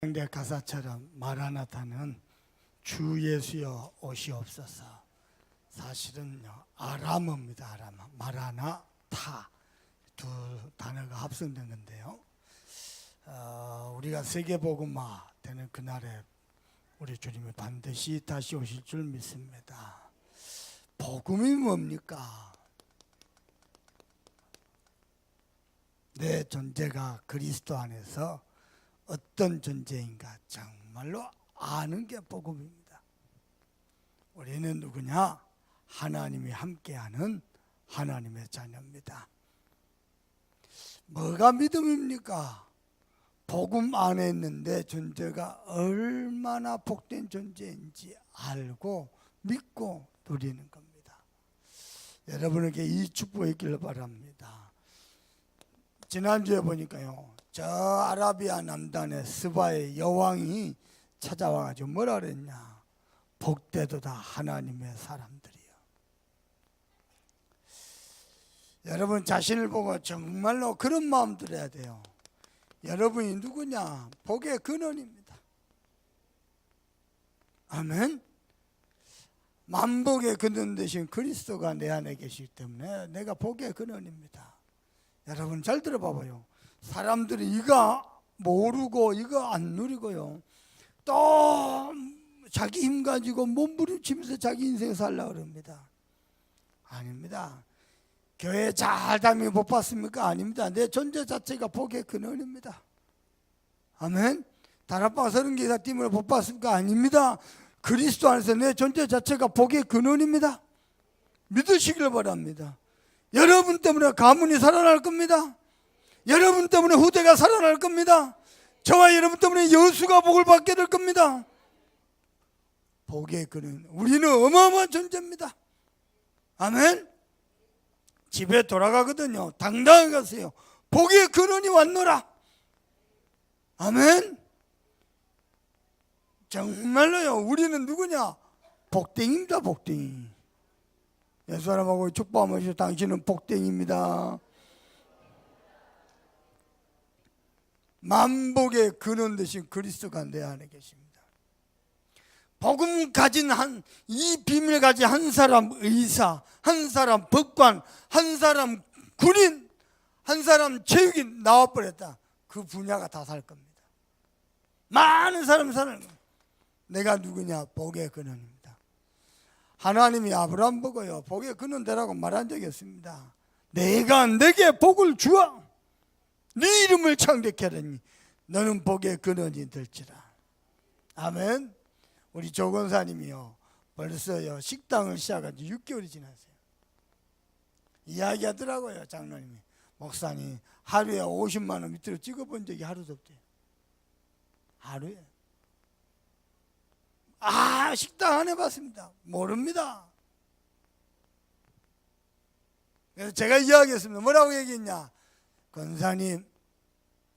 내 가사처럼 마라나타는 주 예수여 오시옵소서. 사실은요 아람어입니다. 아람어. 마라나타 두 단어가 합성된 건데요. 우리가 세계복음화 되는 그날에 우리 주님이 반드시 다시 오실 줄 믿습니다. 복음이 뭡니까? 내 존재가 그리스도 안에서 어떤 존재인가 정말로 아는 게 복음입니다. 우리는 누구냐? 하나님이 함께하는 하나님의 자녀입니다. 뭐가 믿음입니까? 복음 안에 있는 내 존재가 얼마나 복된 존재인지 알고 믿고 누리는 겁니다. 여러분에게 이 축복이 있기를 바랍니다. 지난주에 보니까요, 저 아라비아 남단의 스바의 여왕이 찾아와가지고 뭐라 그랬냐? 복되도다 하나님의 사람들이요. 여러분 자신을 보고 정말로 그런 마음 들어야 돼요. 여러분이 누구냐? 복의 근원입니다. 아멘. 만복의 근원 되신 그리스도가 내 안에 계시기 때문에 내가 복의 근원입니다. 여러분 잘 들어봐봐요. 사람들이 이거 모르고 이거 안 누리고요, 또 자기 힘 가지고 몸부림치면서 자기 인생 살려고 그럽니다. 아닙니다. 교회 잘 다니면 복 받습니까? 아닙니다. 내 존재 자체가 복의 근원입니다. 아멘. 다락방 30개 뛰면 복 받습니까? 아닙니다. 그리스도 안에서 내 존재 자체가 복의 근원입니다. 믿으시길 바랍니다. 여러분 때문에 가문이 살아날 겁니다. 여러분 때문에 후대가 살아날 겁니다. 저와 여러분 때문에 여수가 복을 받게 될 겁니다. 복의 근원, 우리는 어마어마한 존재입니다. 아멘. 집에 돌아가거든요, 당당히 가세요. 복의 근원이 왔노라. 아멘. 정말로요, 우리는 누구냐? 복댕입니다. 복댕이. 옛 사람하고 축복하면서 당신은 복댕입니다. 만복의 근원 되신 그리스도가 내 안에 계십니다. 복음 가진 이 비밀 가진 한 사람 의사, 한 사람 법관, 한 사람 군인, 한 사람 체육인 나와버렸다. 그 분야가 다 살 겁니다. 많은 사람 사는 거예요. 내가 누구냐? 복의 근원입니다. 하나님이 아브라함 보고요, 복의 근원 되라고 말한 적이 없습니다. 내가 내게 복을 주어 네 이름을 창대케 하리니 너는 복의 근원이 될지라. 아멘. 우리 조 권사님이요, 벌써요 식당을 시작한 지 6개월이 지났어요. 이야기하더라고요, 장로님이. 목사님 하루에 50만 원 밑으로 찍어본 적이 하루도 없대요. 하루에. 식당 안 해봤습니다. 모릅니다. 그래서 제가 이야기했습니다. 뭐라고 얘기했냐? 권사님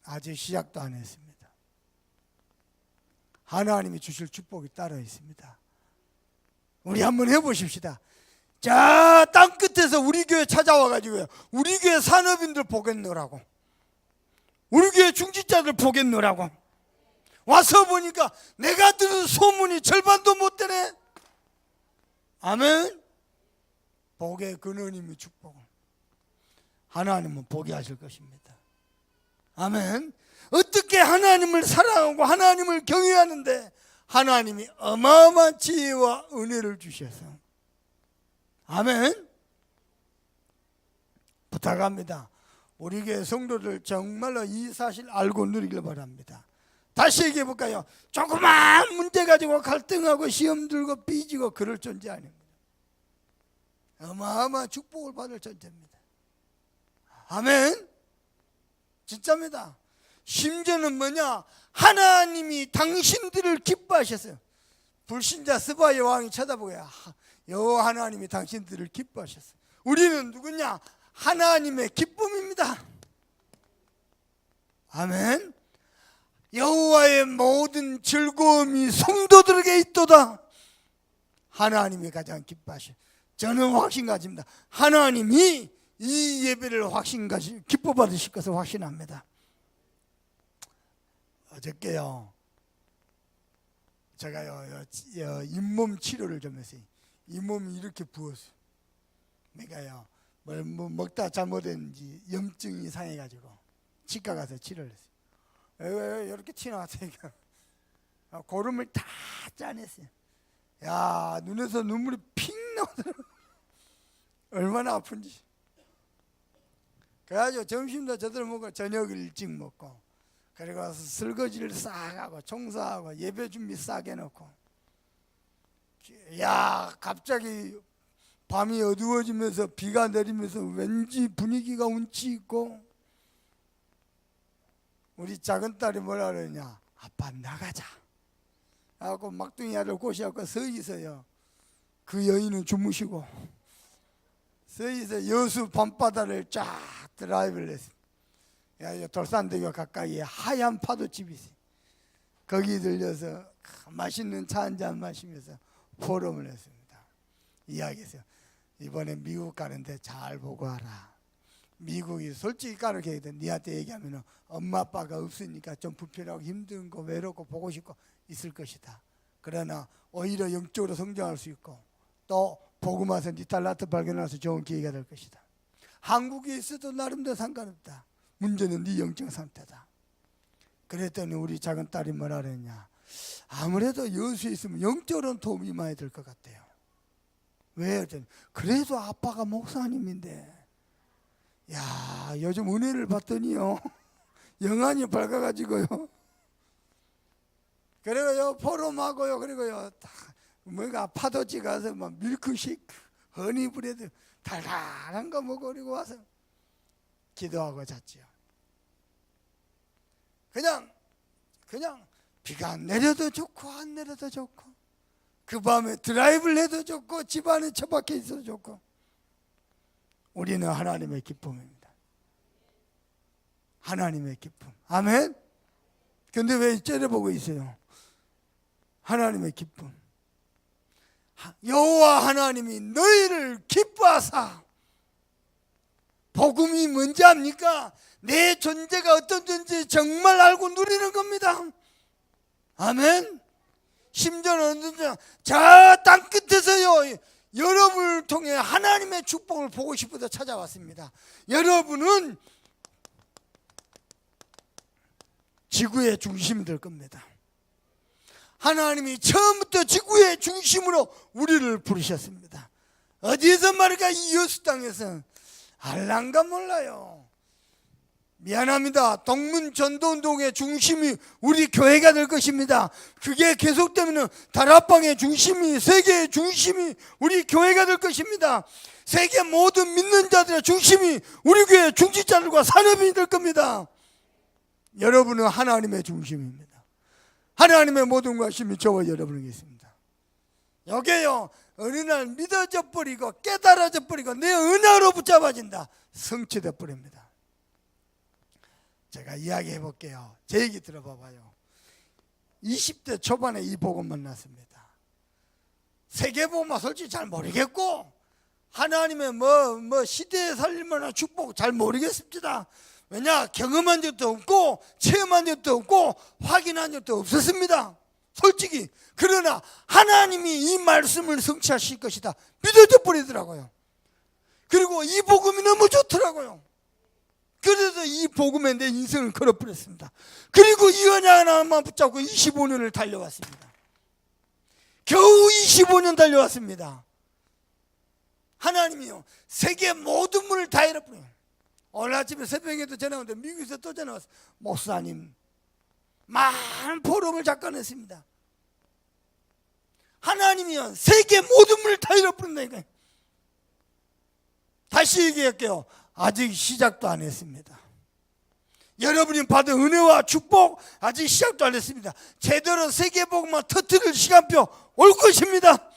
아직 시작도 안 했습니다. 하나님이 주실 축복이 따로 있습니다. 우리 한번 해보십시다. 자, 땅 끝에서 우리 교회 찾아와가지고요, 우리 교회 산업인들 보겠노라고, 우리 교회 중직자들 보겠노라고 와서 보니까 내가 들은 소문이 절반도 못 되네. 아멘. 복의 근원님의 축복을 하나님은 보게 하실 것입니다. 아멘. 어떻게 하나님을 사랑하고 하나님을 경외하는데 하나님이 어마어마한 지혜와 은혜를 주셔서. 아멘. 부탁합니다. 우리 교회 성도들 정말로 이 사실 알고 누리길 바랍니다. 다시 얘기해 볼까요? 조그만 문제 가지고 갈등하고 시험 들고 삐지고 그럴 존재 아닙니다. 어마어마한 축복을 받을 존재입니다. 아멘. 진짜입니다. 심지어는 뭐냐? 하나님이 당신들을 기뻐하셨어요. 불신자 스바의 왕이 쳐다보고요, 여호와 하나님이 당신들을 기뻐하셨어요. 우리는 누구냐? 하나님의 기쁨입니다. 아멘. 여호와의 모든 즐거움이 성도들에게 있도다. 하나님이 가장 기뻐하셔. 저는 확신 가집니다. 하나님이 이 예배를 기뻐 받으실 것을 확신합니다. 어저께요, 제가요 잇몸 치료를 좀 했어요. 잇몸이 이렇게 부었어요. 그러니까요 뭐 먹다 잘못했는지 염증이 상해가지고 치과 가서 치료를 했어요. 이렇게 튀어나왔으니까 고름을 다 짜냈어요. 야, 눈에서 눈물이 핑 나오더라고요. 얼마나 아픈지. 그래가지고 점심도 제대로 먹고 저녁을 일찍 먹고 그리고 와서 설거지를 싹 하고 청소하고 예배 준비 싹 해놓고, 야, 갑자기 밤이 어두워지면서 비가 내리면서 왠지 분위기가 운치 있고, 우리 작은 딸이 뭐라 그러냐, 아빠 나가자 하고 막둥이 아들 꼬시하고 서 있어요. 그 여인은 주무시고 서 있어 여수 밤바다를 쫙 드라이브를 했어요. 돌산대교 가까이에 하얀 파도집이 있어요. 거기 들려서 맛있는 차 한잔 마시면서 포럼을 했습니다. 이야기했어요. 이번에 미국 가는데 잘 보고 와라. 미국이 솔직히 까놓게 얘기해. 니한테 얘기하면 엄마 아빠가 없으니까 좀 불편하고 힘든 거 외롭고 보고 싶고 있을 것이다. 그러나 오히려 영적으로 성장할 수 있고 또 복음 와서 니 딸한테 발견해서 좋은 기회가 될 것이다. 한국에 있어도 나름대로 상관없다. 문제는 네 영적 상태다. 그랬더니 우리 작은 딸이 뭐라 그랬냐, 아무래도 여수에 있으면 영적으로는 도움이 많이 될 것 같아요. 왜? 그래도 아빠가 목사님인데. 야, 요즘 은혜를 받더니요 영안이 밝아가지고요. 그리고요 포럼하고요, 그리고요 뭔가 파도지 가서 막 밀크쉐이크, 허니브레드 달달한 거 먹고 그리고 와서 기도하고 잤지요. 그냥 비가 내려도 좋고 안 내려도 좋고 그 밤에 드라이브를 해도 좋고 집안에 처박혀 있어도 좋고 우리는 하나님의 기쁨입니다. 하나님의 기쁨. 아멘. 근데 왜 째려보고 있어요? 하나님의 기쁨. 여호와 하나님이 너희를 기뻐하사. 복음이 뭔지 압니까? 내 존재가 어떤 존재인지 정말 알고 누리는 겁니다. 아멘. 심지어는 언제나 저 땅끝에서요 여러분을 통해 하나님의 축복을 보고 싶어서 찾아왔습니다. 여러분은 지구의 중심이 될 겁니다. 하나님이 처음부터 지구의 중심으로 우리를 부르셨습니다. 어디에서 말일까? 이 여수 땅에서. 알란가 몰라요. 미안합니다. 동문전도운동의 중심이 우리 교회가 될 것입니다. 그게 계속되면 다락방의 중심이, 세계의 중심이 우리 교회가 될 것입니다. 세계 모든 믿는 자들의 중심이 우리 교회 중직자들과 산업인이 될 겁니다. 여러분은 하나님의 중심입니다. 하나님의 모든 관심이 저와 여러분에게 있습니다. 여기에요 어느 날 믿어져 버리고 깨달아져 버리고 내 은혜로 붙잡아진다, 성취돼 버립니다. 제가 이야기해 볼게요. 제 얘기 들어봐봐요. 20대 초반에 이 복음 만났습니다. 세계복음은 솔직히 잘 모르겠고 하나님의 뭐 시대에 살릴만한 축복 잘 모르겠습니다. 왜냐, 경험한 적도 없고 체험한 적도 없고 확인한 적도 없었습니다. 솔직히. 그러나 하나님이 이 말씀을 성취하실 것이다 믿어져 버리더라고요. 그리고 이 복음이 너무 좋더라고요. 그래서 이 복음에 내 인생을 걸어버렸습니다. 그리고 이 언약 하나만 붙잡고 25년을 달려왔습니다. 겨우 25년 달려왔습니다. 하나님이요 세계 모든 문을 다 열어버려요. 오늘 아침에 새벽에도 전화 왔는데 미국에서 또 전화 왔어요. 목사님 많은 포럼을 작가냈습니다. 하나님이요 세계 모든 문을 다 열어버린다니까요. 다시 얘기할게요. 아직 시작도 안 했습니다. 여러분이 받은 은혜와 축복 아직 시작도 안 했습니다. 제대로 세계복음만 터뜨릴 시간표 올 것입니다.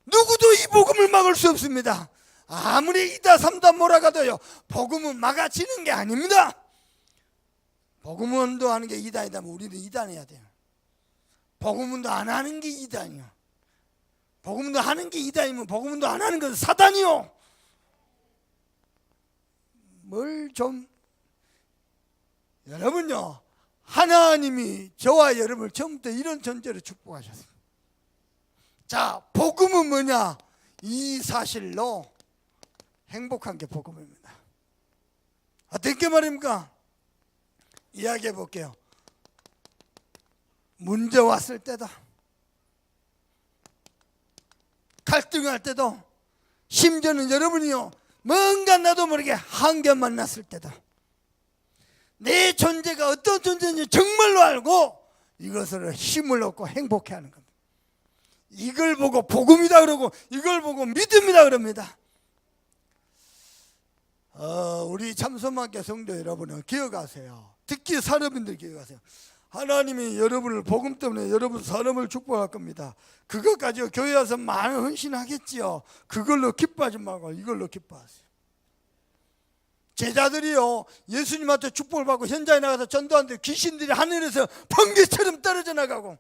누구도 이 복음을 막을 수 없습니다. 아무리 이다 삼다 몰아가도요 복음은 막아지는 게 아닙니다. 복음운동 하는 게 이단이다면 우리는 이단해야 돼요. 복음운동 안 하는 게 이단이요. 복음운동 하는 게 이단이면 복음운동 안 하는 건 사단이요. 뭘 좀 여러분요 하나님이 저와 여러분을 처음부터 이런 존재로 축복하셨습니다. 자, 복음은 뭐냐? 이 사실로 행복한 게 복음입니다. 어떻게 말입니까? 이야기해 볼게요. 문제 왔을 때도, 갈등할 때도, 심지어는 여러분이요, 뭔가 나도 모르게 한계 만났을 때도 내 존재가 어떤 존재인지 정말로 알고 이것으로 힘을 얻고 행복해하는 겁니다. 이걸 보고 복음이다 그러고 이걸 보고 믿음이다 그럽니다. 우리 참소망교 성도 여러분은 기억하세요. 특히 사람인들 기억하세요. 하나님이 여러분을 복음 때문에 여러분 사람을 축복할 겁니다. 그것 가지고 교회 와서 많은 헌신하겠지요. 그걸로 기뻐하지 말고 이걸로 기뻐하세요. 제자들이요, 예수님한테 축복을 받고 현장에 나가서 전도하는데 귀신들이 하늘에서 번개처럼 떨어져 나가고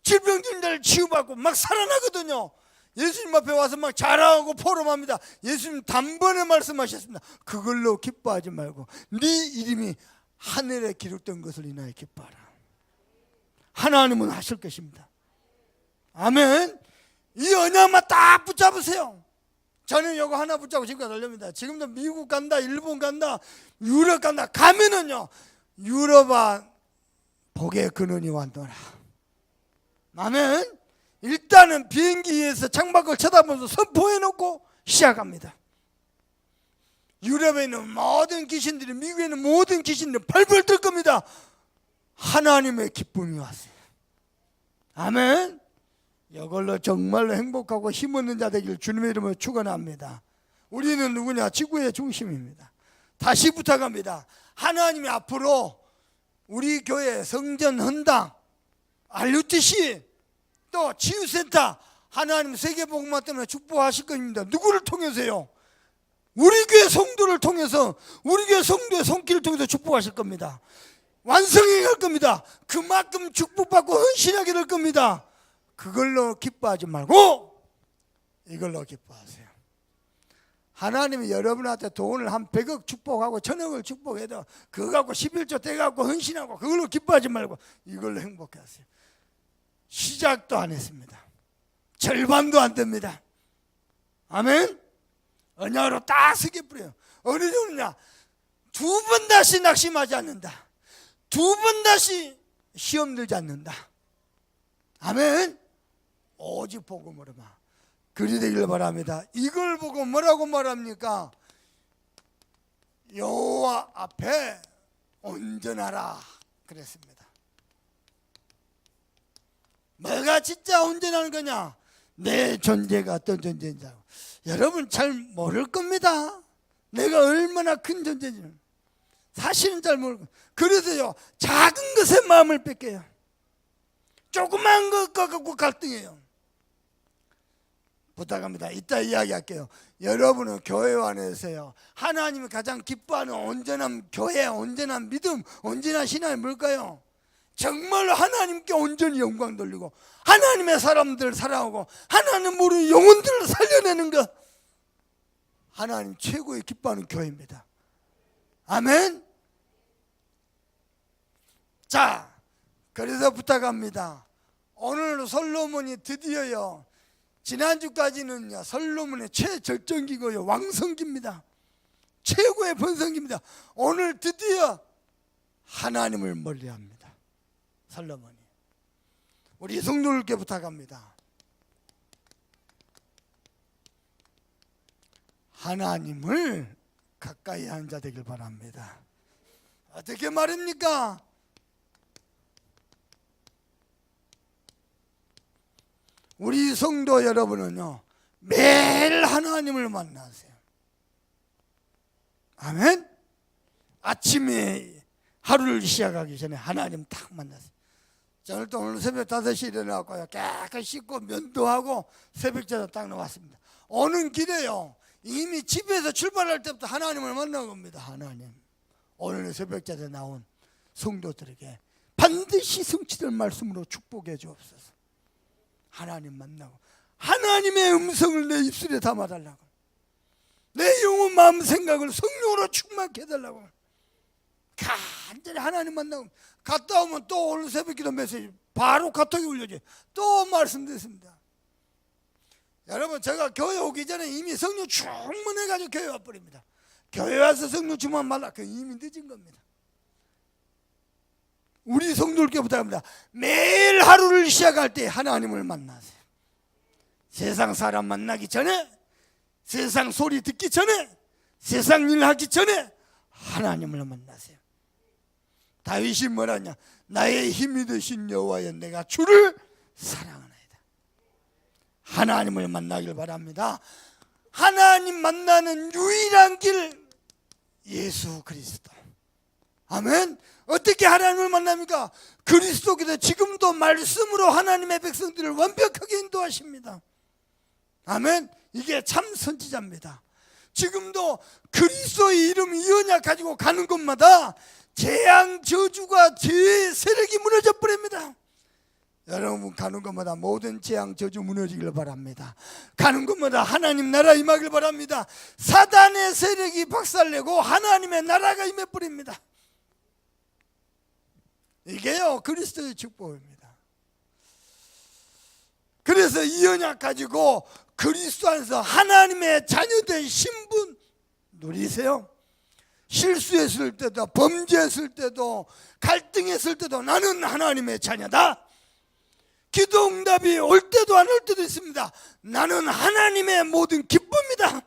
질병진 자를 치유받고 막 살아나거든요. 예수님 앞에 와서 막 자랑하고 포럼합니다. 예수님 단번에 말씀하셨습니다. 그걸로 기뻐하지 말고 네 이름이 하늘에 기록된 것을 인하여 기뻐하라. 하나님은 하실 것입니다. 아멘. 이 언약만 딱 붙잡으세요. 저는 이거 하나 붙잡고 지금까지 달립니다. 지금도 미국 간다, 일본 간다, 유럽 간다. 가면은요, 유럽아 복의 근원이 왔노라. 아멘. 일단은 비행기에서 창밖을 쳐다보면서 선포해놓고 시작합니다. 유럽에 있는 모든 귀신들이, 미국에 있는 모든 귀신들이 벌벌 떨 겁니다. 하나님의 기쁨이 왔어요. 아멘. 이걸로 정말로 행복하고 힘없는 자 되길 주님의 이름으로 축원합니다. 우리는 누구냐? 지구의 중심입니다. 다시 부탁합니다. 하나님이 앞으로 우리 교회 성전 헌당, RUTC, 또 치유센터, 하나님 세계복음화 때문에 축복하실 것입니다. 누구를 통해서요? 우리 교회 성도를 통해서, 우리 교회 성도의 손길을 통해서 축복하실 겁니다. 완성해 갈 겁니다. 그만큼 축복받고 헌신하게 될 겁니다. 그걸로 기뻐하지 말고 이걸로 기뻐하세요. 하나님이 여러분한테 돈을 한 100억 축복하고 1000억을 축복해도 그거 갖고 11조 떼갖고 헌신하고 그걸로 기뻐하지 말고 이걸로 행복하세요. 시작도 안 했습니다. 절반도 안 됩니다. 아멘. 언약으로 딱 세게 뿌려요. 어느 정도냐? 2번 다시 낙심하지 않는다. 2번 다시 시험 들지 않는다. 아멘. 오직 복음으로만. 그리 되길 바랍니다. 이걸 보고 뭐라고 말합니까? 여호와 앞에 온전하라 그랬습니다. 뭐가 진짜 온전하는 거냐? 내 존재가 어떤 존재인지 알고. 여러분 잘 모를 겁니다. 내가 얼마나 큰 존재인지는 사실은 잘 모르고. 그래서요, 작은 것에 마음을 뺏겨요. 조그만 것 갖고 갈등해요. 부탁합니다. 이따 이야기할게요. 여러분은 교회 안에서요, 하나님이 가장 기뻐하는 온전한 교회, 온전한 믿음, 온전한 신앙이 뭘까요? 정말로 하나님께 온전히 영광 돌리고 하나님의 사람들을 사랑하고 하나님 모르는 영혼들을 살려내는 것, 하나님 최고의 기뻐하는 교회입니다. 아멘. 자, 그래서 부탁합니다. 오늘 솔로몬이 드디어요, 지난주까지는요 솔로몬의 최절정기고요 왕성기입니다. 최고의 번성기입니다. 오늘 드디어 하나님을 멀리합니다. 솔로몬이. 우리 성도들께 부탁합니다. 하나님을 가까이 하는 자 되길 바랍니다. 어떻게 말입니까? 우리 성도 여러분은요 매일 하나님을 만나세요. 아멘. 아침에 하루를 시작하기 전에 하나님 딱 만나세요. 저는 또 오늘 새벽 5시에 일어나고요 깨끗이 씻고 면도하고 새벽제도 딱 나왔습니다. 오는 길에요 이미 집에서 출발할 때부터 하나님을 만난 겁니다. 하나님, 오늘 새벽제도 나온 성도들에게 반드시 성취될 말씀으로 축복해 주옵소서. 하나님 만나고 하나님의 음성을 내 입술에 담아달라고, 내 영혼 마음 생각을 성령으로 충만케 해달라고 간절히 하나님 만나고 갔다 오면 또 오늘 새벽기도 메시지 바로 카톡이 울려져요. 또 말씀드렸습니다. 여러분, 제가 교회 오기 전에 이미 성령 충만해가지고 교회 와버립니다. 교회 와서 성령 충만 말라, 그 이미 늦은 겁니다. 우리 성도들께 부탁합니다. 매일 하루를 시작할 때 하나님을 만나세요. 세상 사람 만나기 전에, 세상 소리 듣기 전에, 세상 일 하기 전에 하나님을 만나세요. 다윗이 뭐라냐? 나의 힘이 되신 여호와여, 내가 주를 사랑하나이다. 하나님을 만나길 바랍니다. 하나님 만나는 유일한 길, 예수 그리스도. 아멘. 어떻게 하나님을 만납니까? 그리스도께서 지금도 말씀으로 하나님의 백성들을 완벽하게 인도하십니다. 아멘. 이게 참 선지자입니다. 지금도 그리스도의 이름 이 언약 가지고 가는 곳마다 재앙 저주가 죄의 세력이 무너져 버립니다. 여러분, 가는 곳마다 모든 재앙 저주 무너지길 바랍니다. 가는 곳마다 하나님 나라 임하길 바랍니다. 사단의 세력이 박살내고 하나님의 나라가 임해 버립니다. 이게요, 그리스도의 축복입니다. 그래서 이 언약 가지고 그리스도 안에서 하나님의 자녀된 신분 누리세요. 실수했을 때도, 범죄했을 때도, 갈등했을 때도 나는 하나님의 자녀다. 기도 응답이 올 때도 안 올 때도 있습니다. 나는 하나님의 모든 기쁨이다.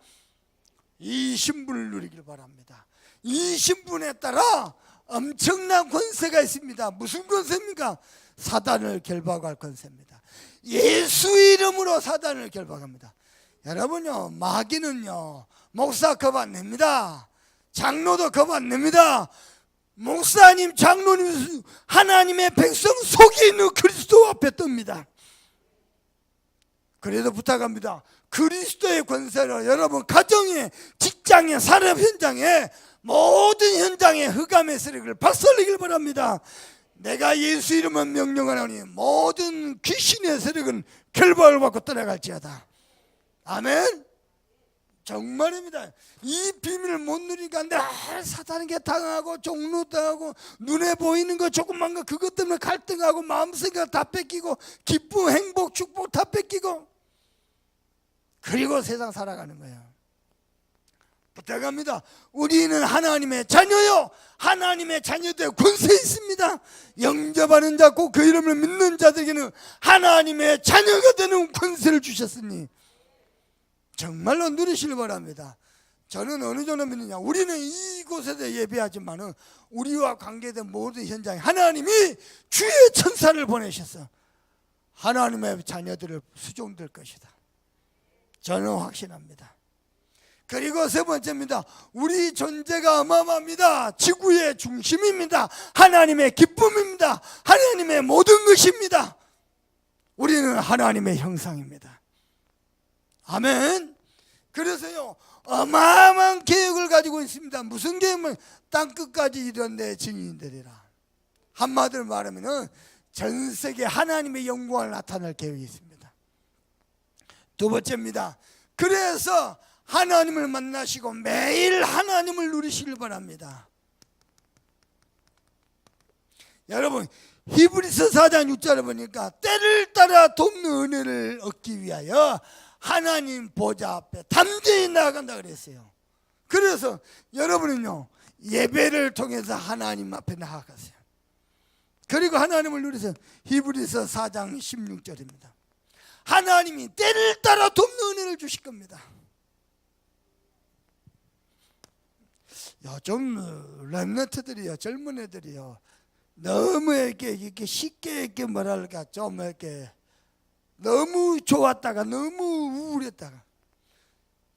이 신분을 누리길 바랍니다. 이 신분에 따라 엄청난 권세가 있습니다. 무슨 권세입니까? 사단을 결박할 권세입니다. 예수 이름으로 사단을 결박합니다. 여러분요, 마귀는요, 목사 겁 안 냅니다. 장로도 겁 안 냅니다. 목사님, 장로님, 하나님의 백성 속에 있는 그리스도 앞에 뜹니다. 그래도 부탁합니다. 그리스도의 권세로 여러분 가정에, 직장에, 산업 현장에, 모든 현장에 흑암의 세력을 박살내길 바랍니다. 내가 예수 이름을 명령하노니 모든 귀신의 세력은 결박을 받고 떠나갈지어다. 아멘. 정말입니다. 이 비밀을 못 누리니까 늘 사탄에게 당하고 종로당하고 눈에 보이는 거 조그만 거 그것 때문에 갈등하고 마음생각 다 뺏기고 기쁨, 행복, 축복 다 뺏기고 그리고 세상 살아가는 거예요. 부탁합니다. 우리는 하나님의 자녀요, 하나님의 자녀들 권세 있습니다. 영접하는 자, 꼭 그 이름을 믿는 자들에게는 하나님의 자녀가 되는 권세를 주셨으니 정말로 누리시길 바랍니다. 저는 어느 정도 믿느냐, 우리는 이곳에서 예배하지만 우리와 관계된 모든 현장에 하나님이 주의 천사를 보내셔서 하나님의 자녀들을 수종될 것이다. 저는 확신합니다. 그리고 세 번째입니다. 우리 존재가 어마어마합니다. 지구의 중심입니다. 하나님의 기쁨입니다. 하나님의 모든 것입니다. 우리는 하나님의 형상입니다. 아멘. 그래서요, 어마어마한 계획을 가지고 있습니다. 무슨 계획은 땅끝까지 이른 내 증인들이라. 한마디로 말하면 전 세계 하나님의 영광을 나타낼 계획이 있습니다. 두 번째입니다. 그래서 하나님을 만나시고 매일 하나님을 누리시길 바랍니다. 여러분, 히브리서 4장 6절에 보니까 때를 따라 돕는 은혜를 얻기 위하여 하나님 보좌 앞에 담대히 나아간다 그랬어요. 그래서 여러분은요, 예배를 통해서 하나님 앞에 나아가세요. 그리고 하나님을 누리세요. 히브리서 4장 16절입니다. 하나님이 때를 따라 돕는 은혜를 주실 겁니다. 요즘 렘넌트들이요, 젊은 애들이요, 너무 이렇게 쉽게 이렇게 뭐랄까 좀 이렇게 너무 좋았다가 너무 우울했다가,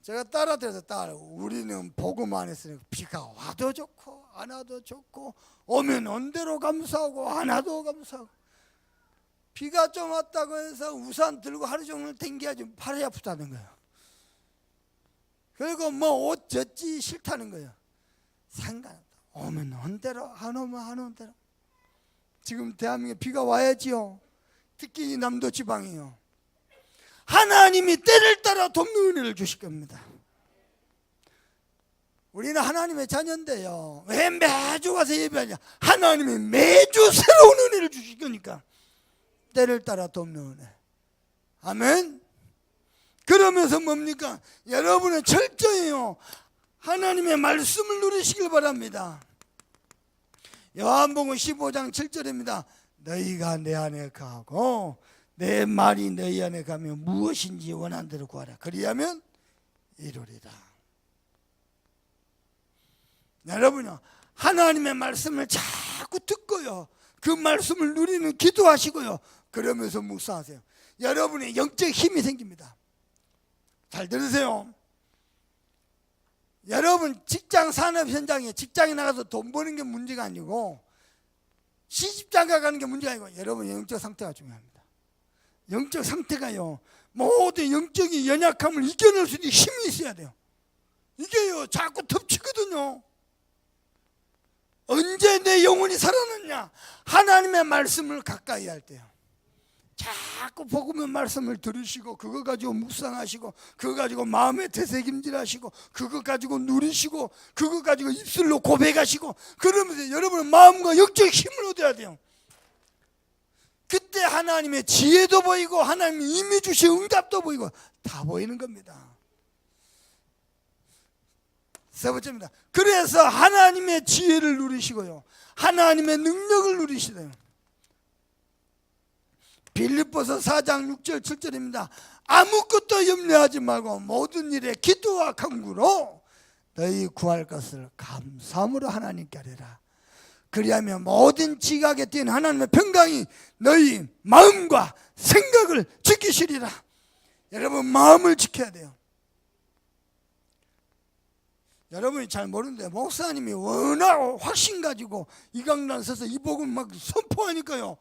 제가 딸한테서 딸, 우리는 복음 안에서 비가 와도 좋고 안 와도 좋고 오면 온 대로 감사하고 안 와도 감사하고, 비가 좀 왔다고 해서 우산 들고 하루 종일 댕겨야지 팔이 아프다는 거예요. 그리고 뭐 옷 젖지 싫다는 거예요. 상관없다. 오면 온 대로, 안 오면 안 온 대로. 지금 대한민국에 비가 와야지요. 특히 이 남도 지방이요. 하나님이 때를 따라 돕는 은혜를 주실 겁니다. 우리는 하나님의 자녀인데요. 왜 매주 와서 예배하냐? 하나님이 매주 새로운 은혜를 주실 거니까. 때를 따라 돕는 은혜. 아멘. 그러면서 뭡니까? 여러분은 철저히요 하나님의 말씀을 누리시길 바랍니다. 요한복음 15장 7절입니다. 너희가 내 안에 가고 내 말이 너희 안에 가면 무엇인지 원하는 대로 구하라. 그리하면 이루리라. 여러분요 하나님의 말씀을 자꾸 듣고요 그 말씀을 누리는 기도하시고요 그러면서 묵상하세요. 여러분의 영적 힘이 생깁니다. 잘 들으세요. 여러분 직장 산업 현장에 직장에 나가서 돈 버는 게 문제가 아니고 시집장가 가는 게 문제가 아니고 여러분의 영적 상태가 중요합니다. 영적 상태가요 모든 영적인 연약함을 이겨낼 수 있는 힘이 있어야 돼요. 이게요 자꾸 덮치거든요. 언제 내 영혼이 살아났냐? 하나님의 말씀을 가까이 할 때요. 자꾸 복음의 말씀을 들으시고 그거 가지고 묵상하시고 그거 가지고 마음에 되새김질하시고 그거 가지고 누리시고 그거 가지고 입술로 고백하시고 그러면서 여러분의 마음과 영적 힘을 얻어야 돼요. 그때 하나님의 지혜도 보이고 하나님이 이미 주신 응답도 보이고 다 보이는 겁니다. 세 번째입니다. 그래서 하나님의 지혜를 누리시고요 하나님의 능력을 누리시래요. 빌립보서 4장 6절 7절입니다. 아무것도 염려하지 말고 모든 일에 기도와 간구로 너희 구할 것을 감사함으로 하나님께 하리라. 그리하면 모든 지각에 뛴 하나님의 평강이 너희 마음과 생각을 지키시리라. 여러분 마음을 지켜야 돼요. 여러분이 잘 모르는데 목사님이 워낙 확신 가지고 이 강단 서서 이 복음 막 선포하니까요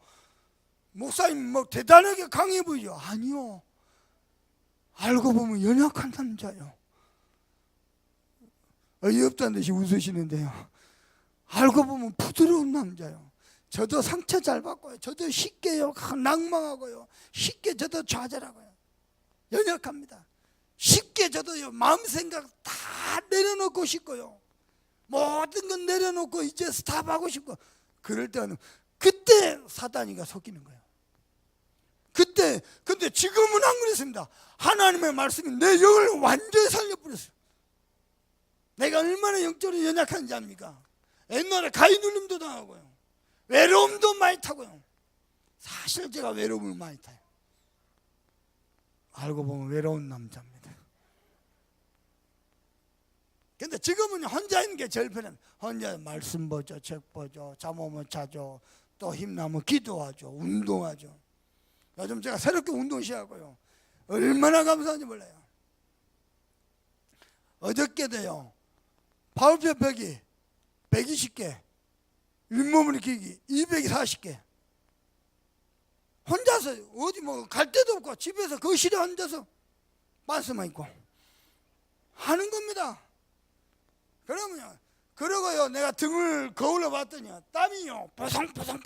목사님 뭐 대단하게 강해 보이죠? 아니요. 알고 보면 연약한 남자예요. 어이없다는 듯이 웃으시는데요 알고 보면 부드러운 남자예요. 저도 상처 잘 받고요 저도 쉽게요 낭망하고요 쉽게 저도 좌절하고요 연약합니다. 쉽게 저도요 마음 생각 다 내려놓고 싶고요 모든 건 내려놓고 이제 스탑하고 싶고 그럴 때는 그때 사단이가 속이는 거예요. 그때 근데 지금은 안 그렇습니다. 하나님의 말씀이 내 영을 완전히 살려버렸어요. 내가 얼마나 영적으로 연약한지 압니까? 옛날에 가위 눌림도 당하고요 외로움도 많이 타고요. 사실 제가 외로움을 많이 타요. 알고 보면 외로운 남자입니다. 근데 지금은 혼자 있는 게 제일 편합니다. 혼자 말씀 보죠, 책 보죠, 잠 오면 자죠, 또 힘나면 기도하죠, 운동하죠. 요즘 제가 새롭게 운동 시작하고요 얼마나 감사한지 몰라요. 어저께도요 파워표 벽이 120개 윗몸으로 기기 240개 혼자서 어디 뭐 갈 데도 없고 집에서 거실에 앉아서 말씀만 있고 하는 겁니다. 그러면요 그러고요 내가 등을 거울로 봤더니 땀이요 보송보송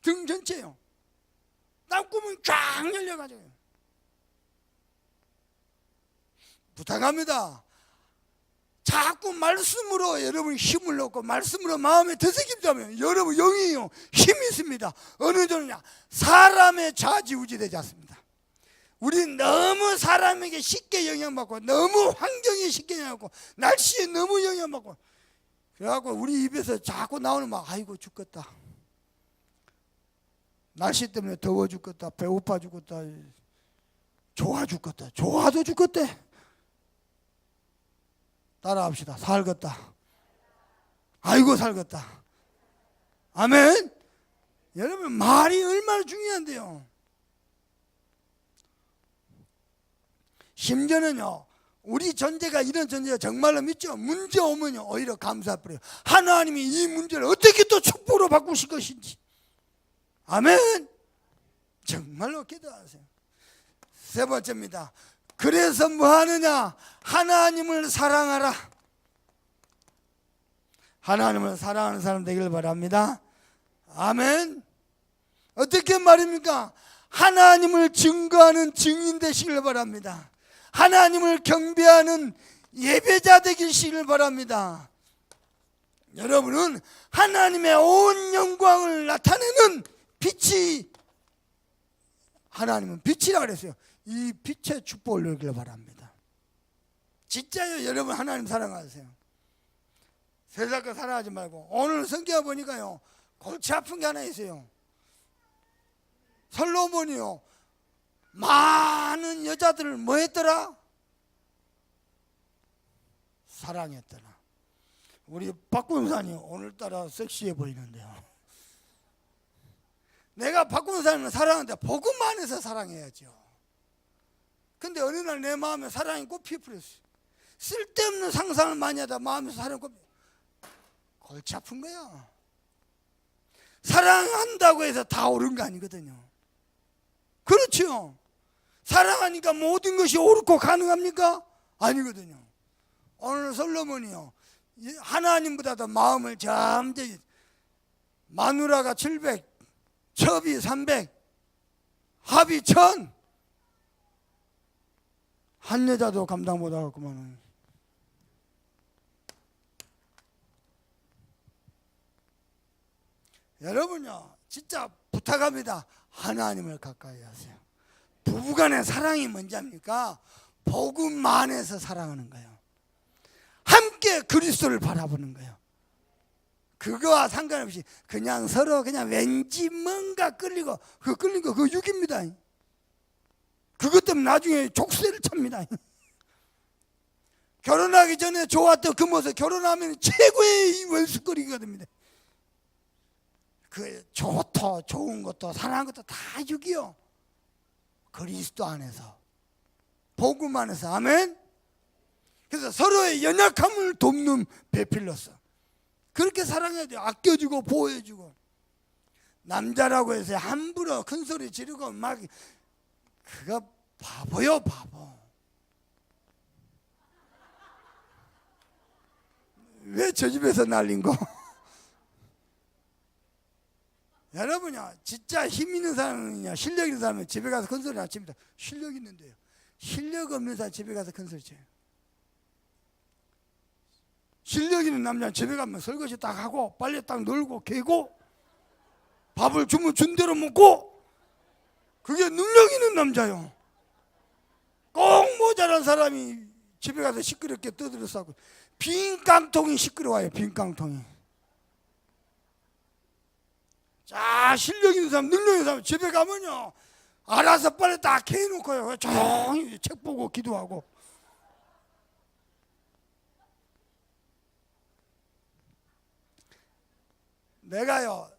등 전체요 땀구멍이 쫙 열려가지고 부탁합니다. 자꾸 말씀으로 여러분 힘을 넣고 말씀으로 마음에 되새김자면 여러분 영이요 힘이 있습니다. 어느 정도냐 사람의 좌지우지 되지 않습니다. 우리는 너무 사람에게 쉽게 영향받고 너무 환경에 쉽게 영향받고 날씨에 너무 영향받고 그래갖고 우리 입에서 자꾸 나오는 말 아이고 죽겠다 날씨 때문에 더워 죽겠다 배고파 죽겠다 좋아 죽겠다 좋아도 죽겠대 따라합시다. 살겠다 아이고 살겠다 아멘. 여러분 말이 얼마나 중요한데요. 심지어는요 우리 존재가 이런 존재가 정말로 믿죠. 문제 오면요 오히려 감사해버려요. 하나님이 이 문제를 어떻게 또 축복으로 바꾸실 것인지 아멘. 정말로 기도하세요. 세 번째입니다. 그래서 뭐 하느냐 하나님을 사랑하라. 하나님을 사랑하는 사람 되길 바랍니다. 아멘. 어떻게 말입니까? 하나님을 증거하는 증인 되시길 바랍니다. 하나님을 경배하는 예배자 되기를 바랍니다. 여러분은 하나님의 온 영광을 나타내는 빛이, 하나님은 빛이라 그랬어요. 이 빛의 축복을 누리길 바랍니다. 진짜요. 여러분 하나님 사랑하세요. 세상 거 사랑하지 말고. 오늘 성경 보니까요, 골치 아픈 게 하나 있어요. 솔로몬이요, 많은 여자들을 뭐 했더라? 사랑했더라. 우리 박군산이 오늘따라 섹시해 보이는데요. 내가 박군산을 사랑하는데 복음 안에서 사랑해야죠. 근데 어느 날 내 마음에 사랑이 꽃피 피었어요. 쓸데없는 상상을 많이 하다 마음에서 사랑이 꽃피, 골치 아픈 거야. 사랑한다고 해서 다 옳은 거 아니거든요. 그렇죠. 사랑하니까 모든 것이 옳고 가능합니까? 아니거든요. 오늘 솔로몬이요, 하나님보다도 마음을 점점, 마누라가 700, 첩이 300, 합이 1000, 한 여자도 감당 못하겠구만. 여러분요, 진짜 부탁합니다. 하나님을 가까이 하세요. 부부간의 사랑이 뭔지 압니까? 복음 안에서 사랑하는 거예요. 함께 그리스도를 바라보는 거예요. 그거와 상관없이 그냥 서로 그냥 왠지 뭔가 끌리고, 그 끌린 거 그거 육입니다. 그것 때문에 나중에 족쇄를 찹니다. 결혼하기 전에 좋았던 그 모습, 결혼하면 최고의 원수거리가 됩니다. 그 좋은 것도 사랑하는 것도 다 육이요. 그리스도 안에서, 복음 안에서. 아멘. 그래서 서로의 연약함을 돕는 배필로서 그렇게 사랑해야 돼요. 아껴주고 보호해주고. 남자라고 해서 함부로 큰 소리 지르고 막, 그거 바보요, 바보. 왜 저 집에서 날린 거? 여러분요, 진짜 힘 있는 사람은요, 실력 있는 사람은 집에 가서 큰 소리 안 칩니다. 실력 있는데요. 실력 없는 사람 집에 가서 큰 소리 쳐요. 실력 있는 남자는 집에 가면 설거지 딱 하고 빨래 딱 널고 개고 밥을 주면 준 대로 먹고, 그게 능력 있는 남자요. 꼭 모자란 사람이 집에 가서 시끄럽게 떠들어 싸고, 빈 깡통이 시끄러워요. 빈 깡통이. 자, 실력 있는 사람, 능력 있는 사람 집에 가면요, 알아서 빨리 딱 해놓고요, 조용히 책 보고 기도하고. 내가요,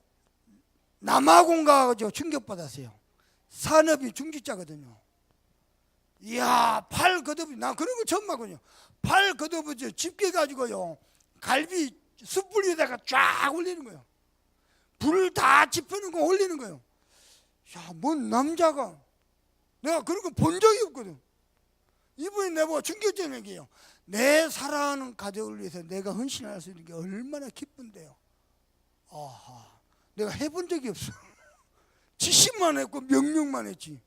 남아공 가가지고 충격받았어요. 산업이 중지자거든요. 이야, 팔 걷어붙이, 나 그런 거 처음 봤거든요. 팔 걷어붙이 집게 가지고요, 갈비 숯불 위에다가 쫙 올리는 거예요. 불을 다 지펴놓고 올리는 거예요. 야, 뭔 남자가, 내가 그런 거 본 적이 없거든. 이분이 내보고 충격적인 얘기예요. 내 사랑하는 가족을 위해서 내가 헌신할 수 있는 게 얼마나 기쁜데요. 아하, 내가 해본 적이 없어. 지시만 했고 명령만 했지.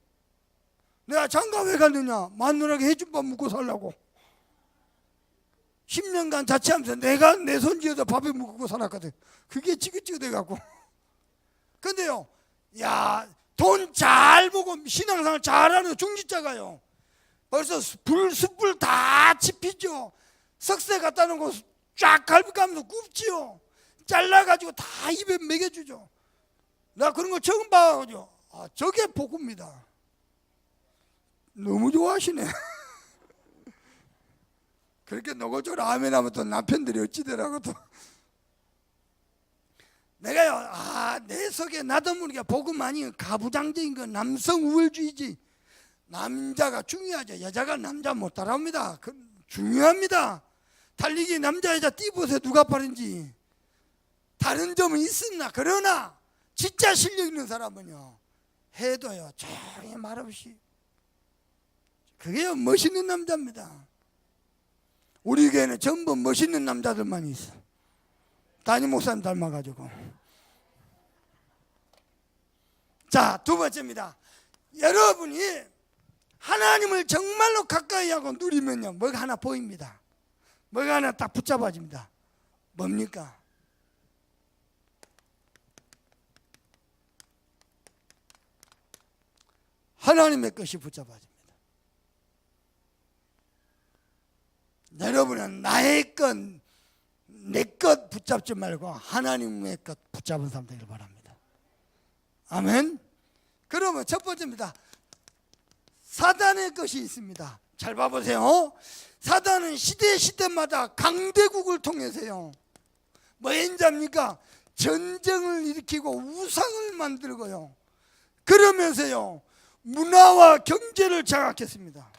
내가 장가 왜 갔느냐? 마누라에게 해준 밥 먹고 살라고. 10년간 자취하면서 내가 내 손지어서 밥에 먹고 살았거든. 그게 지긋지긋해갖고. 근데요, 야, 돈 잘 보고 신앙생활 잘하는 중직자가요, 벌써 숯불 다 지피죠. 석쇠 갖다 놓고 쫙 갈비 까면서 굽지요. 잘라가지고 다 입에 먹여주죠. 나 그런 거 처음 봐가지고, 아, 저게 복음입니다. 너무 좋아하시네. 그렇게 노골적으로 아멘하면 또 남편들이 어찌되라고 또. 내가요, 아, 내 속에 나도 모르게 복음 아니면 가부장적인 건 남성 우월주의지. 남자가 중요하죠. 여자가 남자 못 따라옵니다. 그, 중요합니다. 달리기 남자 여자 띠보세요. 누가 빠른지. 다른 점은 있으나, 그러나 진짜 실력 있는 사람은요, 해도요 조용히 말없이. 그게 멋있는 남자입니다. 우리 교회는 전부 멋있는 남자들만 있어. 담임 목사님 닮아가지고. 자, 두 번째입니다. 여러분이 하나님을 정말로 가까이 하고 누리면요, 뭐가 하나 보입니다. 뭐가 하나 딱 붙잡아집니다. 뭡니까? 하나님의 것이 붙잡아집니다. 여러분은 나의 것, 내 것 붙잡지 말고 하나님의 것 붙잡은 사람 되길 바랍니다. 아멘. 그러면 첫 번째입니다. 사단의 것이 있습니다. 잘 봐보세요. 사단은 시대마다 강대국을 통해서요, 뭐 인자입니까? 전쟁을 일으키고 우상을 만들고요, 그러면서요 문화와 경제를 장악했습니다.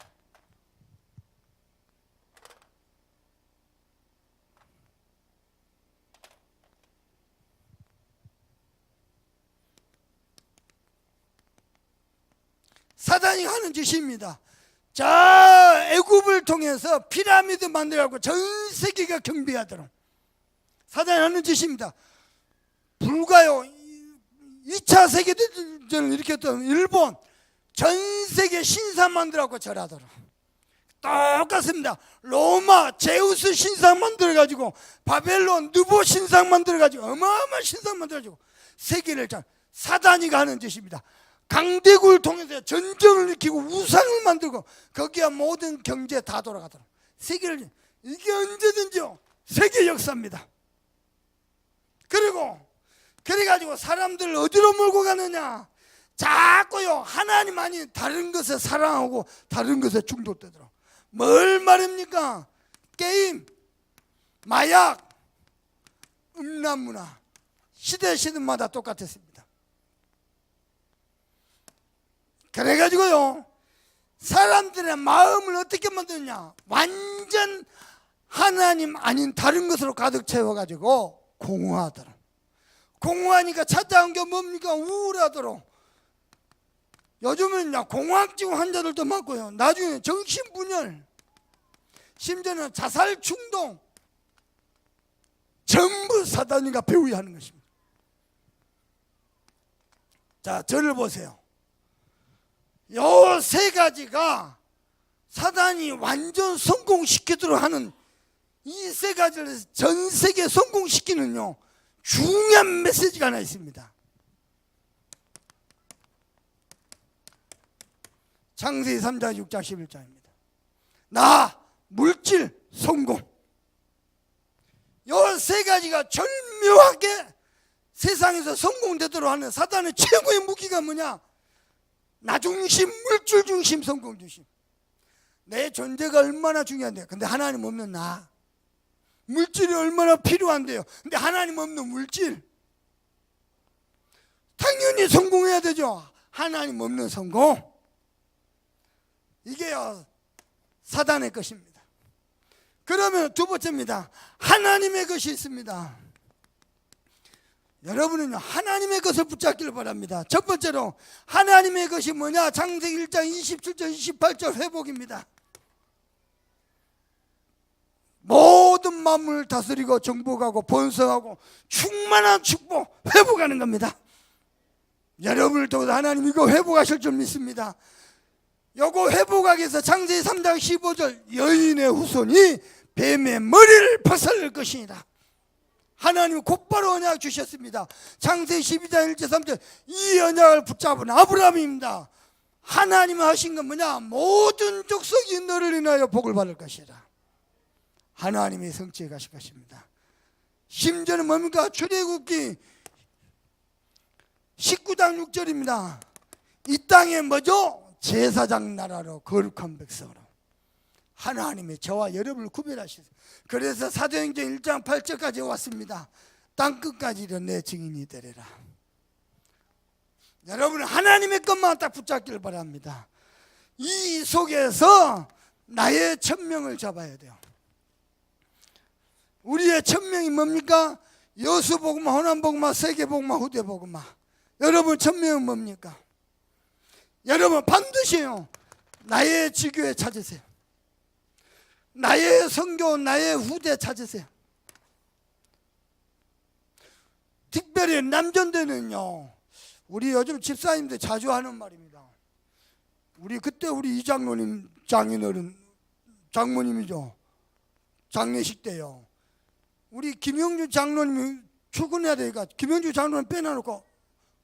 사단이 하는 짓입니다. 자, 애굽을 통해서 피라미드 만들어갖고 전 세계가 경배하도록 사단이 하는 짓입니다. 불가요 2차 세계대전을 일으켰던 일본, 전 세계 신상 만들어갖고 절하도록. 똑같습니다. 로마 제우스 신상 만들어가지고, 바벨론 느보 신상 만들어가지고, 어마어마한 신상 만들어가지고 세계를 사단이가 하는 짓입니다. 강대국을 통해서 전쟁을 일으키고 우상을 만들고 거기에 모든 경제 다 돌아가도록 세계를, 이게 언제든지요 세계 역사입니다. 그리고 그래가지고 사람들을 어디로 몰고 가느냐, 자꾸요 하나님 아닌 다른 것에 사랑하고 다른 것에 중독되도록. 뭘 말입니까? 게임, 마약, 음란문화, 시대마다 똑같았습니다. 그래가지고요 사람들의 마음을 어떻게 만드냐, 완전 하나님 아닌 다른 것으로 가득 채워가지고 공허하도록. 공허하니까 찾아온 게 뭡니까? 우울하도록. 요즘은 공황증 환자들도 많고요, 나중에 정신분열, 심지어는 자살 충동, 전부 사단이가 배우야 하는 것입니다. 자, 저를 보세요. 요 세 가지가 사단이 완전 성공시키도록 하는, 이 세 가지를 전 세계 성공시키는요 중요한 메시지가 하나 있습니다. 창세기 3장 6장 11장입니다. 나, 물질, 성공. 요 세 가지가 절묘하게 세상에서 성공되도록 하는 사단의 최고의 무기가 뭐냐? 나 중심, 물질 중심, 성공 중심. 내 존재가 얼마나 중요한데요. 근데 하나님 없는 나. 물질이 얼마나 필요한데요. 근데 하나님 없는 물질. 당연히 성공해야 되죠. 하나님 없는 성공. 이게요 사단의 것입니다. 그러면 두 번째입니다. 하나님의 것이 있습니다. 여러분은 하나님의 것을 붙잡기를 바랍니다. 첫 번째로 하나님의 것이 뭐냐? 창세기 1장 27절 28절 회복입니다. 모든 만물을 다스리고 정복하고 번성하고 충만한 축복, 회복하는 겁니다. 여러분을 통해서 하나님 이거 회복하실 줄 믿습니다. 요거 회복하기 위해서 창세기 3장 15절 여인의 후손이 뱀의 머리를 박살낼 것이니라. 하나님 곧바로 언약 주셨습니다. 창세기 12장 1절 3절 이 언약을 붙잡은 아브라함입니다. 하나님 하신 건 뭐냐? 모든 족속이 너를 인하여 복을 받을 것이라. 하나님이 성취해 가실 것입니다. 심지어는 뭡니까? 출애굽기 19장 6절입니다. 이 땅에 뭐죠? 제사장 나라로 거룩한 백성으로 하나님의 저와 여러분을 구별하시세요. 그래서 사도행전 1장 8절까지 왔습니다. 땅끝까지 이르러 내 증인이 되리라. 여러분은 하나님의 것만 딱 붙잡기를 바랍니다. 이 속에서 나의 천명을 잡아야 돼요. 우리의 천명이 뭡니까? 여수복음화, 호남복음화, 세계복음화, 후대복음화. 여러분 천명은 뭡니까? 여러분 반드시요 나의 지교에 찾으세요. 나의 선교, 나의 후대 찾으세요. 특별히 남전대는요, 우리 요즘 집사님들 자주 하는 말입니다. 우리 그때 우리 이장로님 장인어른 장모님이죠. 장례식 때요. 우리 김영주 장로님이 출근해야 되니까 김영주 장로님 빼놔놓고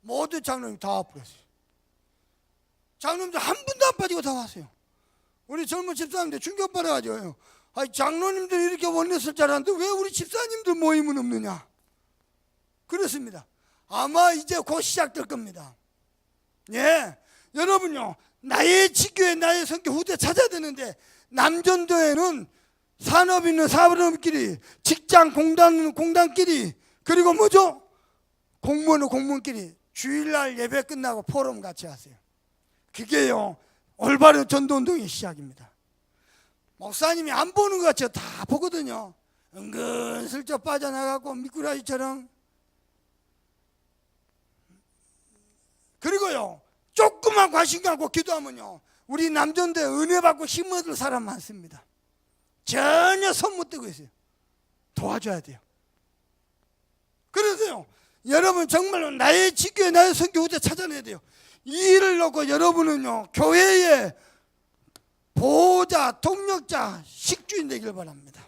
모든 장로님 다 와버렸어요. 장로님들 한 분도 안 빠지고 다 왔어요. 우리 젊은 집사님들 충격받아가지고요. 아니, 장로님들이 이렇게 원했을 줄 알았는데 왜 우리 집사님들 모임은 없느냐. 그렇습니다. 아마 이제 곧 시작될 겁니다. 예, 여러분요, 나의 지교회 나의 선교 후대 찾아야 되는데 남전도에는 산업 있는 산업끼리, 직장 공단은 공단끼리, 그리고 뭐죠? 공무원은 공무원끼리 주일날 예배 끝나고 포럼 같이 하세요. 그게요 올바른 전도운동의 시작입니다. 목사님이 안 보는 것 같죠? 다 보거든요. 은근슬쩍 빠져나가고 미꾸라지처럼. 그리고요 조금만 관심 갖고 기도하면요 우리 남전도에 은혜 받고 힘 얻을 사람 많습니다. 전혀 손 못 대고 있어요. 도와줘야 돼요. 그래서요 여러분 정말로 나의 지교회 나의 선교 후대 찾아내야 돼요. 이 일을 놓고 여러분은요 교회의 보호자, 동력자, 식주인 되길 바랍니다.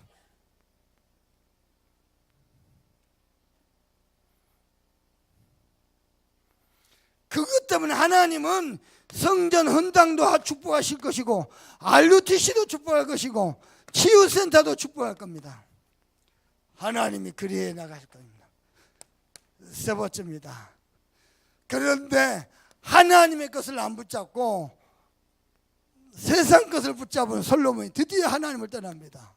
그것 때문에 하나님은 성전 헌당도 축복하실 것이고 RUTC도 축복할 것이고 치유센터도 축복할 겁니다. 하나님이 그리해 나갈 겁니다. 세 번째입니다. 그런데 하나님의 것을 안 붙잡고 세상 것을 붙잡은 솔로몬이 드디어 하나님을 떠납니다.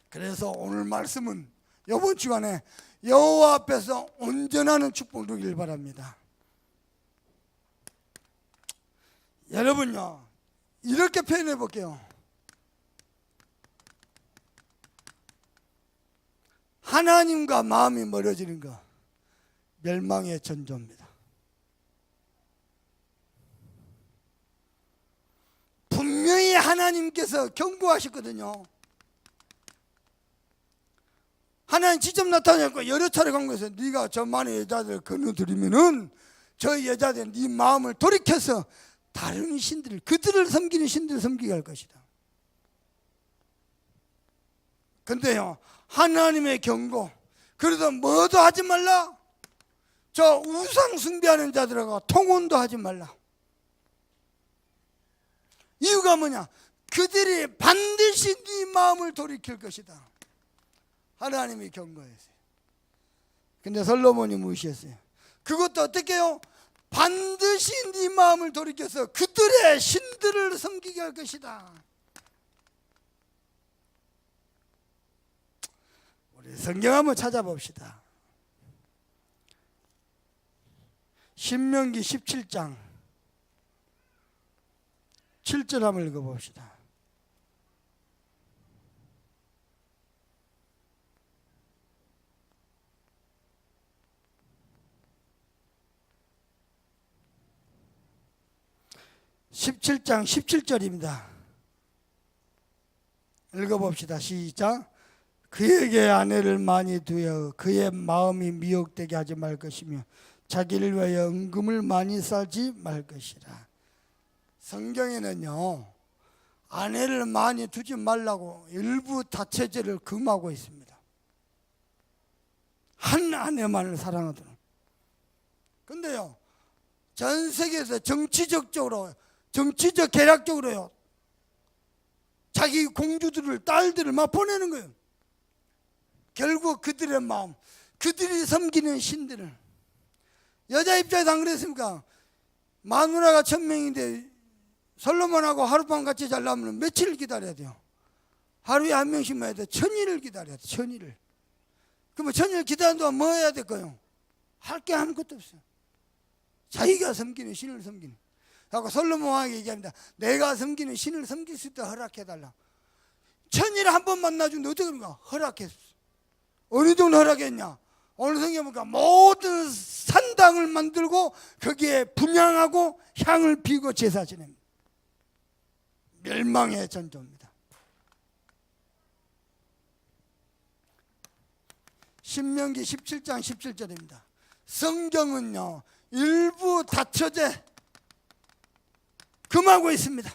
그래서 오늘 말씀은 이번 주간에 여호와 앞에서 온전하는 축복을 누리길 바랍니다. 여러분요 이렇게 표현해 볼게요. 하나님과 마음이 멀어지는 거 멸망의 전조입니다. 분명히 하나님께서 경고하셨거든요. 하나님 직접 나타나고 여러 차례 강구해서 네가 저만의 여자들 거느들이면은 저 여자들 네 마음을 돌이켜서 다른 신들을 그들을 섬기는 신들을 섬기게 할 것이다. 근데요 하나님의 경고 그래도 뭐도 하지 말라. 저 우상 숭배하는 자들하고 통혼도 하지 말라. 이유가 뭐냐? 그들이 반드시 네 마음을 돌이킬 것이다. 하나님이 경고했어요. 근데 솔로몬이 무시했어요. 그것도 어떻게 해요? 반드시 네 마음을 돌이켜서 그들의 신들을 섬기게 할 것이다. 우리 성경 한번 찾아봅시다. 신명기 17장 7절 한번 읽어봅시다. (17장) 17절입니다. 읽어봅시다. 시작. 그에게 아내를 많이 두어 그의 마음이 미혹되게 하지 말 것이며 자기를 위하여 은금을 많이 쌓지 말 것이라. 성경에는요 아내를 많이 두지 말라고 일부 다처제를 금하고 있습니다. 한 아내만을 사랑하도록. 근데요 전 세계에서 정치적 계략적으로요 자기 공주들을 딸들을 막 보내는 거예요. 결국 그들의 마음 그들이 섬기는 신들을. 여자 입장에서 안 그랬습니까? 마누라가 1000명인데 솔로몬하고 하룻밤 같이 자려면 며칠을 기다려야 돼요. 하루에 한 명씩만 해도 1000일을 기다려야 돼요. 1000일을. 그러면 1000일 기다리는 동안 뭐 해야 될까요? 할 게 아무것도 없어요. 자기가 섬기는 신을 섬기는. 그래서 솔로몬 왕에게 얘기합니다. 내가 섬기는 신을 섬길 수 있도록 허락해달라. 1000일에 한 번 만나주는데 어떻게 그런가? 허락했어. 어느 정도 허락했냐? 오늘 성경에 보니까 모든 산당을 만들고 거기에 분향하고 향을 피우고 제사 지냅니다. 멸망의 전조입니다. 신명기 17장 17절입니다. 성경은요 일부 다처제 금하고 있습니다.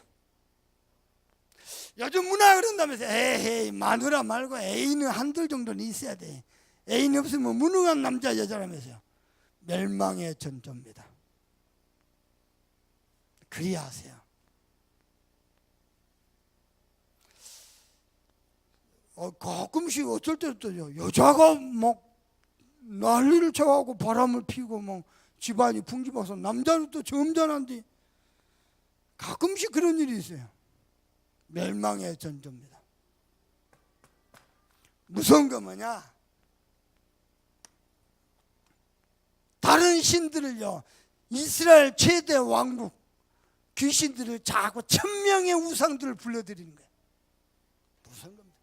요즘 문화 그런다면서 에이 마누라 말고 애인은 한둘 정도는 있어야 돼. 애인 없으면 무능한 남자 여자라면서요. 멸망의 전조입니다. 그리야 하세요. 가끔씩 어쩔 때는 또 여자가 막 난리를 쳐가고 바람을 피고 막 집안이 풍기면서 남자는 또 점잖은데 가끔씩 그런 일이 있어요. 멸망의 전조입니다. 무서운 거 뭐냐? 다른 신들을요, 이스라엘 최대 왕국 귀신들을 자꾸 1000명의 우상들을 불러들이는 거예요. 무서운 겁니다.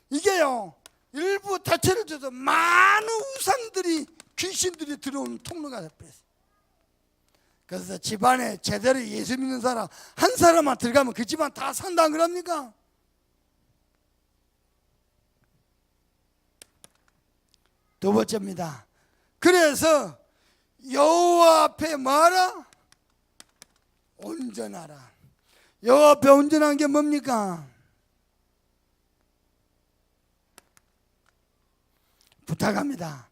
이게요, 일부 다체를 줘도 많은 우상들이 귀신들이 들어오는 통로가 돼버렸어요. 그래서 집안에 제대로 예수 믿는 사람 한 사람만 들어가면 그 집안 다 산다 그럽니까? 두 번째입니다. 그래서 여호와 앞에 뭐하라? 온전하라. 여호와 앞에 온전한 게 뭡니까? 부탁합니다.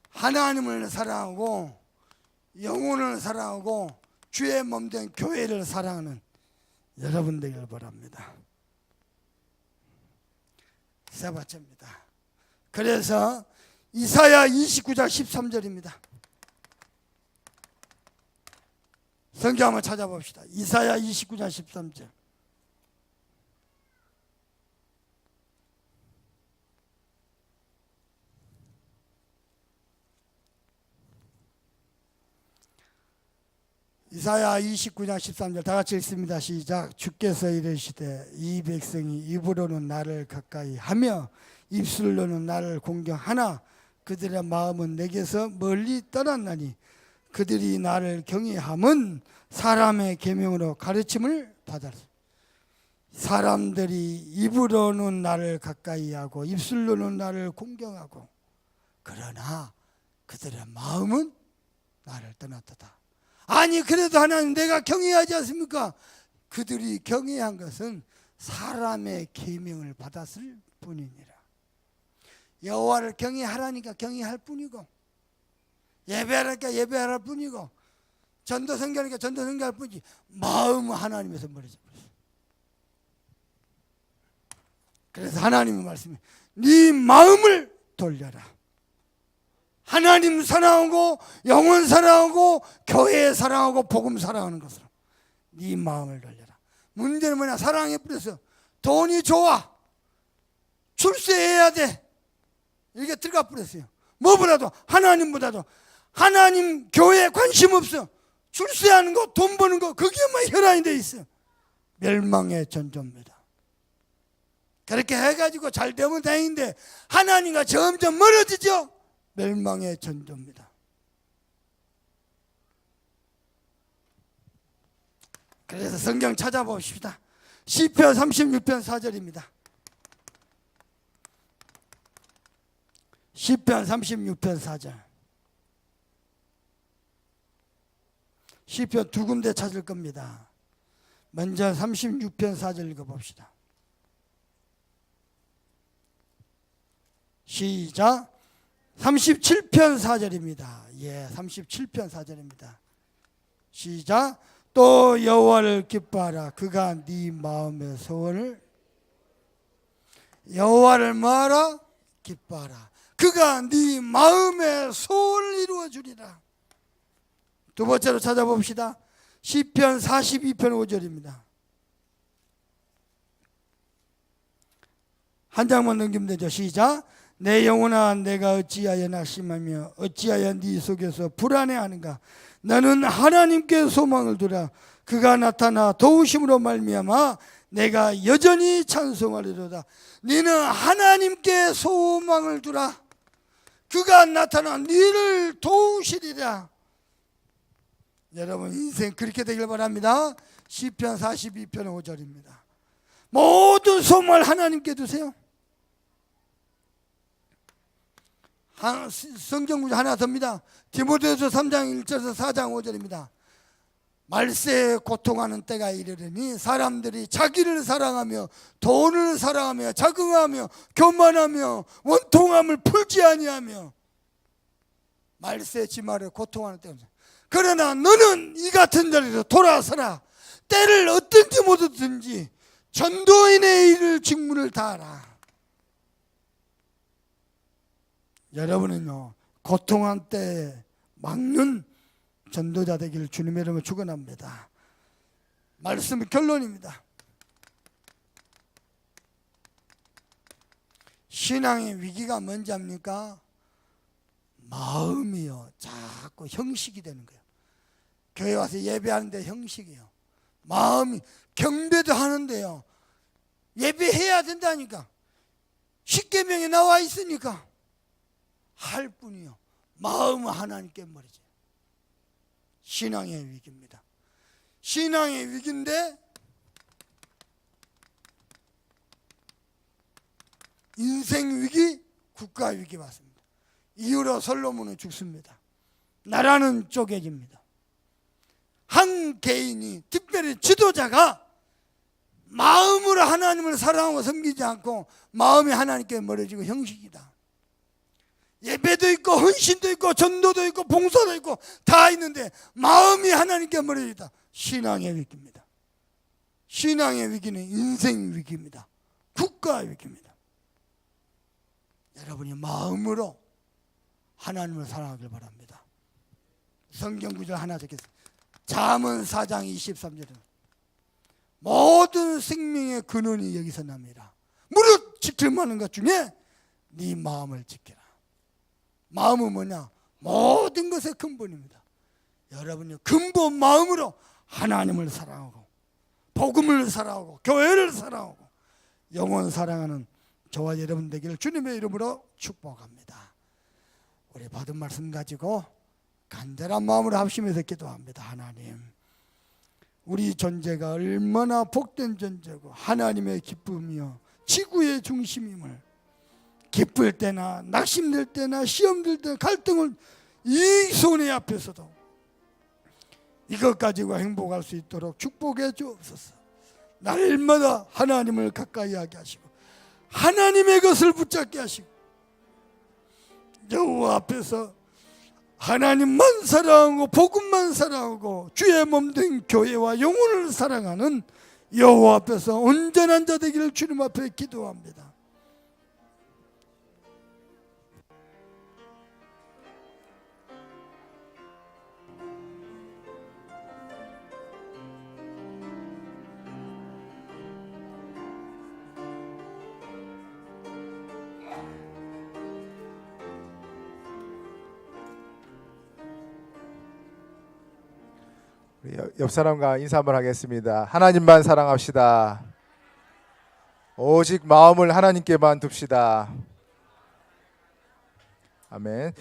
하나님을 사랑하고 영혼을 사랑하고 주의 몸된 교회를 사랑하는 여러분 되기를 바랍니다. 세 번째입니다. 그래서 이사야 29장 13절입니다. 성경 한번 찾아봅시다. 이사야 29장 13절. 이사야 29장 13절 다 같이 읽습니다. 시작. 주께서 이르시되 이 백성이 입으로는 나를 가까이 하며 입술로는 나를 공경하나 그들의 마음은 내게서 멀리 떠났나니 그들이 나를 경외함은 사람의 계명으로 가르침을 받았다. 사람들이 입으로는 나를 가까이 하고 입술로는 나를 공경하고 그러나 그들의 마음은 나를 떠났다. 아니 그래도 하나님 내가 경외하지 않습니까? 그들이 경외한 것은 사람의 계명을 받았을 뿐이니라. 여호와를 경외하라니까 경외할 뿐이고 예배하라니까 예배할 뿐이고 전도 선교하니까 전도 선교할 뿐이지 마음은 하나님에서 멀어져 버렸어. 그래서 하나님의 말씀이 네 마음을 돌려라. 하나님 사랑하고 영혼 사랑하고 교회 사랑하고 복음 사랑하는 것으로 네 마음을 돌려라. 문제는 뭐냐? 사랑해버려서 돈이 좋아, 출세해야 돼, 이게 들어가 버렸어요. 뭐보다도 하나님보다도 하나님 교회에 관심 없어. 출세하는 거 돈 버는 거 그게만 혈안이 돼 있어. 멸망의 전조입니다. 그렇게 해가지고 잘 되면 다행인데 하나님과 점점 멀어지죠. 멸망의 전조입니다. 그래서 성경 찾아봅시다. 시편 36편 4절입니다. 시편 36편 4절. 시편 두 군데 찾을 겁니다. 먼저 36편 4절 읽어봅시다. 시작. 37편 4절입니다. 예, 37편 4절입니다. 시작. 또 여호와를 기뻐하라. 그가 네 마음의 소원을 여호와를 뭐하라? 기뻐하라. 그가 네 마음의 소원을 이루어 주리라. 두 번째로 찾아봅시다. 시편 42편 5절입니다. 한 장만 넘기면 되죠. 시작. 내 영혼아 내가 어찌하여 낙심하며 어찌하여 네 속에서 불안해하는가. 너는 하나님께 소망을 두라. 그가 나타나 도우심으로 말미암아 내가 여전히 찬송하리로다. 너는 하나님께 소망을 두라. 그가 나타나 너를 도우시리라. 여러분 인생 그렇게 되길 바랍니다. 시편 42편 5절입니다. 모든 소망을 하나님께 두세요. 성경 구절 하나 더입니다. 디모데후서 3장 1절에서 4장 5절입니다. 말세에 고통하는 때가 이르르니 사람들이 자기를 사랑하며 돈을 사랑하며 자긍하며 교만하며 원통함을 풀지 아니하며 말세 지말에 고통하는 때가 있습니다. 그러나 너는 이 같은 자리로 돌아서라. 때를 어떤지 못하든지 전도인의 일을 직무를 다하라. 여러분은요, 고통한 때에 막는 전도자 되기를 주님의 이름으로 축원합니다. 말씀의 결론입니다. 신앙의 위기가 뭔지 압니까? 마음이요, 자꾸 형식이 되는 거예요. 교회 와서 예배하는데 형식이요. 마음이 경배도 하는데요, 예배해야 된다니까, 십계명에 나와 있으니까 할 뿐이요, 마음은 하나님께 버리죠. 신앙의 위기입니다. 신앙의 위기인데 인생 위기, 국가 위기 맞습니다. 이후로 솔로몬은 죽습니다. 나라는 쪼개집니다. 한 개인이, 특별히 지도자가 마음으로 하나님을 사랑하고 섬기지 않고 마음이 하나님께 멀어지고 형식이다. 예배도 있고 헌신도 있고 전도도 있고 봉사도 있고 다 있는데 마음이 하나님께 멀어지다. 신앙의 위기입니다. 신앙의 위기는 인생 위기입니다. 국가 위기입니다. 여러분이 마음으로 하나님을 사랑하길 바랍니다. 성경 구절 하나 적겠습니다. 잠언 4장 23절은 모든 생명의 근원이 여기서 납니다. 무릇 지킬 만한 것 중에 네 마음을 지켜라. 마음은 뭐냐? 모든 것의 근본입니다. 여러분이 근본 마음으로 하나님을 사랑하고 복음을 사랑하고 교회를 사랑하고 영혼 사랑하는 저와 여러분 되기를 주님의 이름으로 축복합니다. 우리 받은 말씀 가지고 간절한 마음으로 합심해서 기도합니다. 하나님, 우리 존재가 얼마나 복된 존재고 하나님의 기쁨이요 지구의 중심임을, 기쁠 때나 낙심될 때나 시험될 때나 갈등을 이 손해 앞에서도 이것 가지고 행복할 수 있도록 축복해 주옵소서. 날마다 하나님을 가까이 하게 하시고 하나님의 것을 붙잡게 하시고 여호와 앞에서 하나님만 사랑하고 복음만 사랑하고 주의 몸된 교회와 영혼을 사랑하는 여호와 앞에서 온전한 자 되기를 주님 앞에 기도합니다. 옆 사람과 인사 한번 하겠습니다. 하나님만 사랑합시다. 오직 마음을 하나님께만 둡시다. 아멘.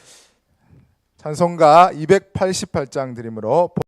찬송가 288장 드림으로